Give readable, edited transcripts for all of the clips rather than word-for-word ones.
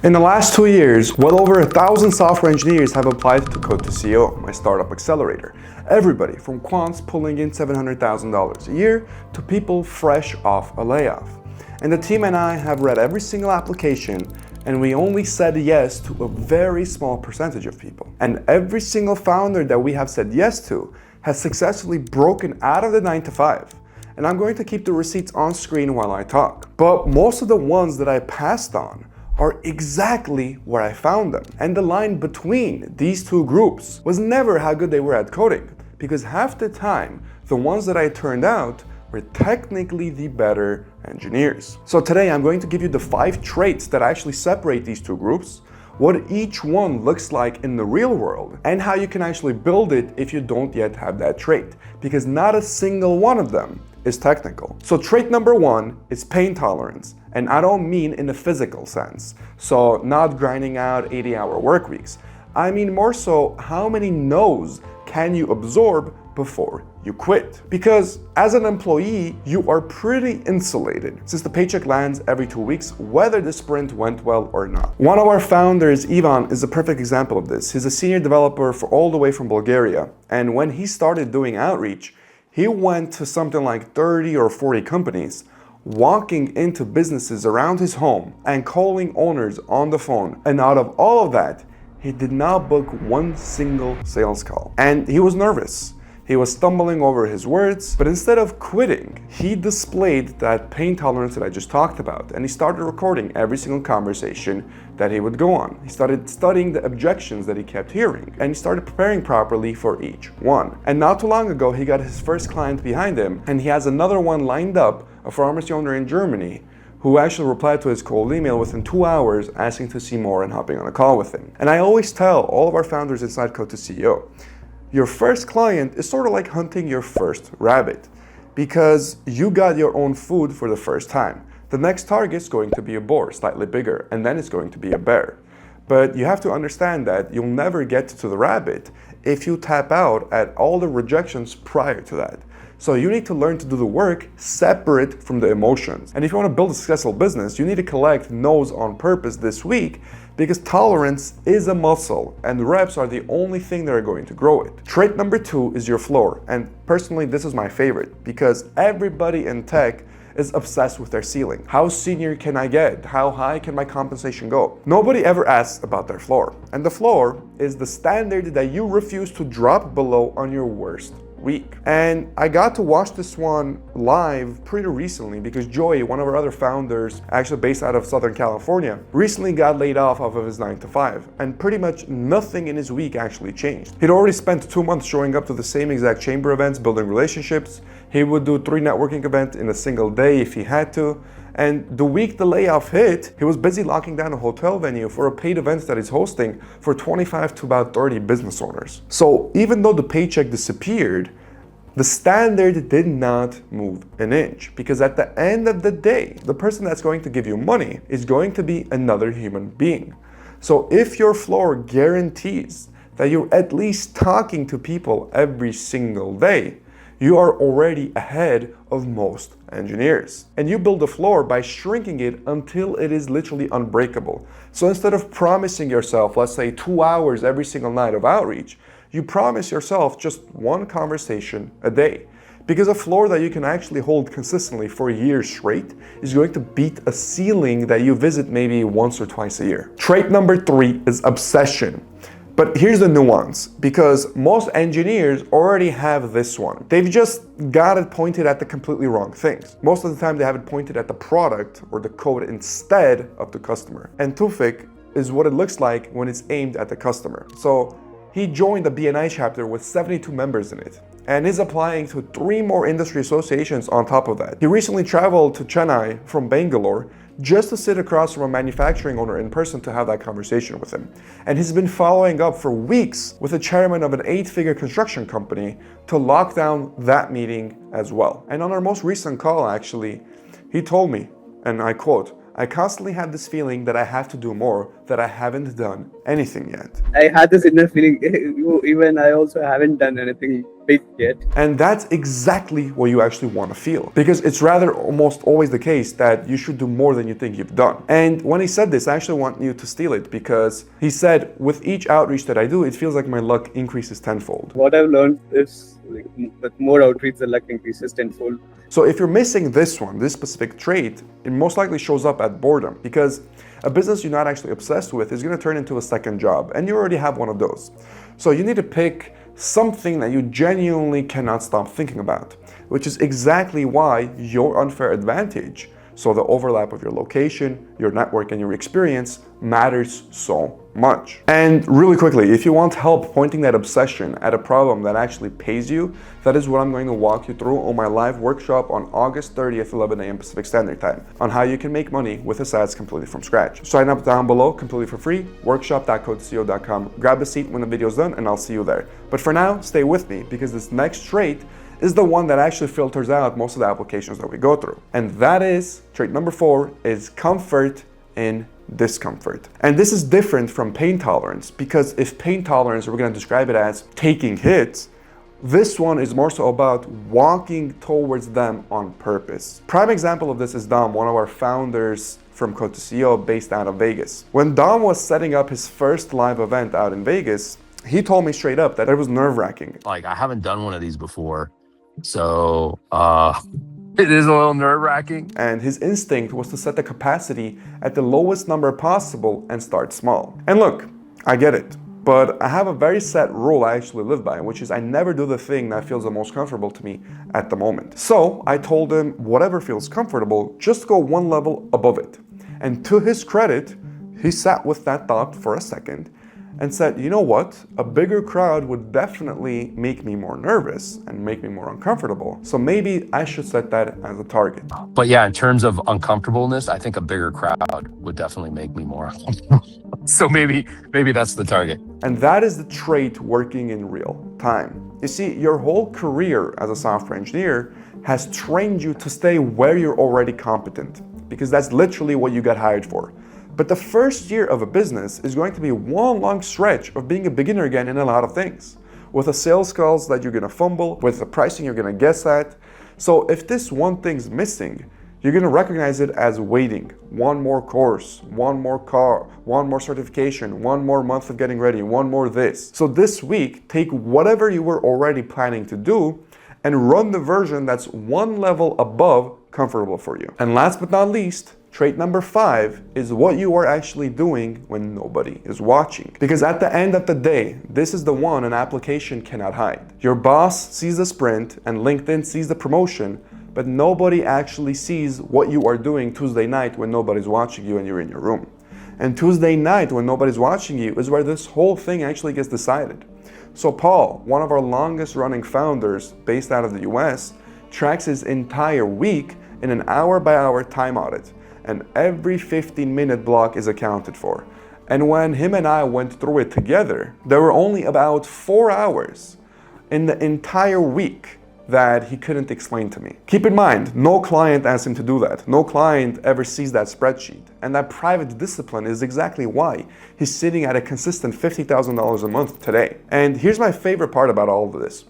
In the last 2 years, well over 1,000 software engineers have applied to Code to CEO, my startup accelerator. Everybody from quants pulling in $700,000 a year to people fresh off a layoff. And the team and I have read every single application, and we only said yes to a very small percentage of people. And every single founder that we have said yes to has successfully broken out of the 9-to-5. And I'm going to keep the receipts on screen while I talk. But most of the ones that I passed on are exactly where I found them. And the line between these two groups was never how good they were at coding, because half the time, the ones that I turned out were technically the better engineers. So today I'm going to give you the 5 traits that actually separate these two groups, what each one looks like in the real world, and how you can actually build it if you don't yet have that trait, because not a single one of them is technical. So trait number 1 is pain tolerance, and I don't mean in a physical sense, so not grinding out 80-hour work weeks. I mean more so, how many no's can you absorb before you quit? Because as an employee, you are pretty insulated since the paycheck lands every 2 weeks, whether the sprint went well or not. One of our founders, Ivan, is a perfect example of this. He's a senior developer all the way from Bulgaria, and when he started doing outreach, he went to something like 30 or 40 companies, walking into businesses around his home and calling owners on the phone. And out of all of that, he did not book one single sales call. And he was nervous. He was stumbling over his words, but instead of quitting, he displayed that pain tolerance that I just talked about, and he started recording every single conversation that he would go on. He started studying the objections that he kept hearing, and he started preparing properly for each one. And not too long ago, he got his first client behind him, and he has another one lined up, a pharmacy owner in Germany, who actually replied to his cold email within 2 hours asking to see more and hopping on a call with him. And I always tell all of our founders inside Code to CEO, your first client is sort of like hunting your first rabbit, because you got your own food for the first time. The next target is going to be a boar, slightly bigger, and then it's going to be a bear. But you have to understand that you'll never get to the rabbit if you tap out at all the rejections prior to that. So you need to learn to do the work separate from the emotions. And if you want to build a successful business, you need to collect no's on purpose this week, because tolerance is a muscle and reps are the only thing that are going to grow it. Trait number 2 is your floor. And personally, this is my favorite because everybody in tech is obsessed with their ceiling. How senior can I get? How high can my compensation go? Nobody ever asks about their floor. And the floor is the standard that you refuse to drop below on your worst week. And I got to watch this one live pretty recently because Joey, one of our other founders, actually based out of Southern California, recently got laid off of his 9-to-5, and pretty much nothing in his week actually changed. He'd already spent 2 months showing up to the same exact chamber events, building relationships. He would do 3 networking events in a single day if he had to. And the week the layoff hit, he was busy locking down a hotel venue for a paid event that he's hosting for 25 to about 30 business owners. So even though the paycheck disappeared, the standard did not move an inch, because at the end of the day, the person that's going to give you money is going to be another human being. So if your floor guarantees that you're at least talking to people every single day, you are already ahead of most engineers. And you build a floor by shrinking it until it is literally unbreakable. So instead of promising yourself, let's say 2 hours every single night of outreach, you promise yourself just 1 conversation a day. Because a floor that you can actually hold consistently for years straight is going to beat a ceiling that you visit maybe once or twice a year. Trait number 3 is obsession. But here's the nuance, because most engineers already have this one. They've just got it pointed at the completely wrong things. Most of the time they have it pointed at the product or the code instead of the customer. And Tufik is what it looks like when it's aimed at the customer. So he joined the BNI chapter with 72 members in it, and is applying to 3 more industry associations on top of that. He recently traveled to Chennai from Bangalore just to sit across from a manufacturing owner in person to have that conversation with him. And he's been following up for weeks with the chairman of an 8-figure construction company to lock down that meeting as well. And on our most recent call, actually, he told me, and I quote, I constantly have this feeling that I have to do more, that I haven't done anything yet. I had this inner feeling, even I also haven't done anything big yet. And that's exactly what you actually want to feel. Because it's rather almost always the case that you should do more than you think you've done. And when he said this, I actually want you to steal it, because he said, with each outreach that I do, it feels like my luck increases tenfold. What I've learned is with more outreach, the luck increases tenfold. So if you're missing this one, this specific trait, it most likely shows up at boredom, because a business you're not actually obsessed with is going to turn into a second job, and you already have one of those. So you need to pick something that you genuinely cannot stop thinking about, which is exactly why your unfair advantage, so the overlap of your location, your network, and your experience, matters so much. And really quickly, if you want help pointing that obsession at a problem that actually pays you, that is what I'm going to walk you through on my live workshop on August 30th, 11 a.m. Pacific Standard Time, on how you can make money with a SaaS completely from scratch. Sign up down below completely for free, workshop.codeceo.com. Grab a seat when the video's done, and I'll see you there. But for now, stay with me, because this next trait is the one that actually filters out most of the applications that we go through. And that is, trait number 4 is comfort in discomfort. And this is different from pain tolerance, because if pain tolerance, we're going to describe it as taking hits, this one is more so about walking towards them on purpose. Prime example of this is Dom, one of our founders from Code to CEO based out of Vegas. When Dom was setting up his first live event out in Vegas, he told me straight up that it was nerve-wracking. Like, I haven't done one of these before, so it is a little nerve-wracking. And his instinct was to set the capacity at the lowest number possible and start small. And look, I get it, but I have a very set rule I actually live by, which is I never do the thing that feels the most comfortable to me at the moment. So I told him, whatever feels comfortable, just go one level above it. And to his credit, he sat with that thought for a second and said, you know what, a bigger crowd would definitely make me more nervous and make me more uncomfortable. So maybe I should set that as a target. But yeah, in terms of uncomfortableness, I think a bigger crowd would definitely make me more uncomfortable. So maybe that's the target. And that is the trait working in real time. You see, your whole career as a software engineer has trained you to stay where you're already competent, because that's literally what you got hired for. But the first year of a business is going to be one long stretch of being a beginner again in a lot of things, with a sales calls that you're gonna fumble, with the pricing you're gonna guess at. So if this one thing's missing, you're gonna recognize it as waiting. One more course, one more car, one more certification, one more month of getting ready, one more this. So this week, take whatever you were already planning to do and run the version that's one level above comfortable for you. And last but not least, trait number 5 is what you are actually doing when nobody is watching. Because at the end of the day, this is the one an application cannot hide. Your boss sees the sprint and LinkedIn sees the promotion, but nobody actually sees what you are doing Tuesday night when nobody's watching you and you're in your room. And Tuesday night when nobody's watching you is where this whole thing actually gets decided. So Paul, one of our longest running founders based out of the US, tracks his entire week in an hour-by-hour time audit. And every 15-minute block is accounted for. And when him and I went through it together, there were only about 4 hours in the entire week that he couldn't explain to me. Keep in mind, no client asked him to do that. No client ever sees that spreadsheet. And that private discipline is exactly why he's sitting at a consistent $50,000 a month today. And here's my favorite part about all of this.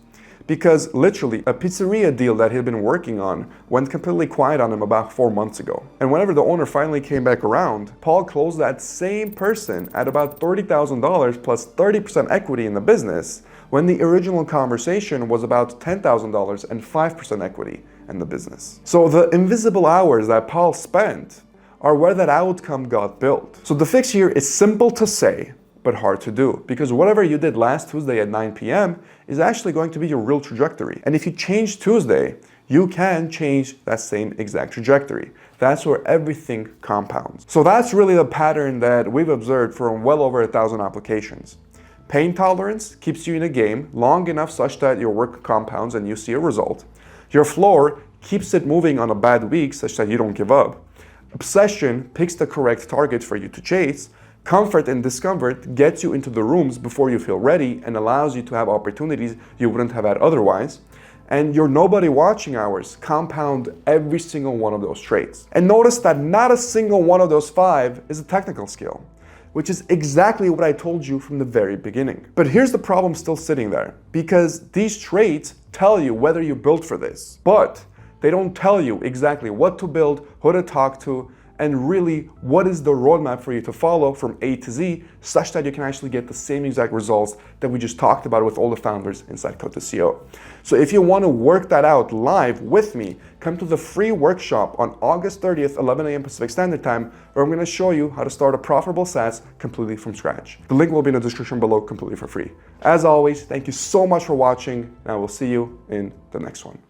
Because literally, a pizzeria deal that he'd been working on went completely quiet on him about 4 months ago. And whenever the owner finally came back around, Paul closed that same person at about $30,000 plus 30% equity in the business, when the original conversation was about $10,000 and 5% equity in the business. So the invisible hours that Paul spent are where that outcome got built. So the fix here is simple to say, but hard to do, because whatever you did last Tuesday at 9 p.m. is actually going to be your real trajectory. And if you change Tuesday, you can change that same exact trajectory. That's where everything compounds. So that's really the pattern that we've observed from well over 1,000 applications. Pain tolerance keeps you in a game long enough such that your work compounds and you see a result. Your floor keeps it moving on a bad week such that you don't give up. Obsession picks the correct target for you to chase. Comfort and discomfort gets you into the rooms before you feel ready and allows you to have opportunities you wouldn't have had otherwise. and your nobody watching hours compound every single one of those traits. And notice that not a single one of those 5 is a technical skill, which is exactly what I told you from the very beginning. But here's the problem still sitting there, because these traits tell you whether you're built for this, but they don't tell you exactly what to build, who to talk to, and really what is the roadmap for you to follow from A to Z, such that you can actually get the same exact results that we just talked about with all the founders inside Code to CEO. So if you want to work that out live with me, come to the free workshop on August 30th, 11 a.m. Pacific Standard Time, where I'm going to show you how to start a profitable SaaS completely from scratch. The link will be in the description below completely for free. As always, thank you so much for watching, and I will see you in the next one.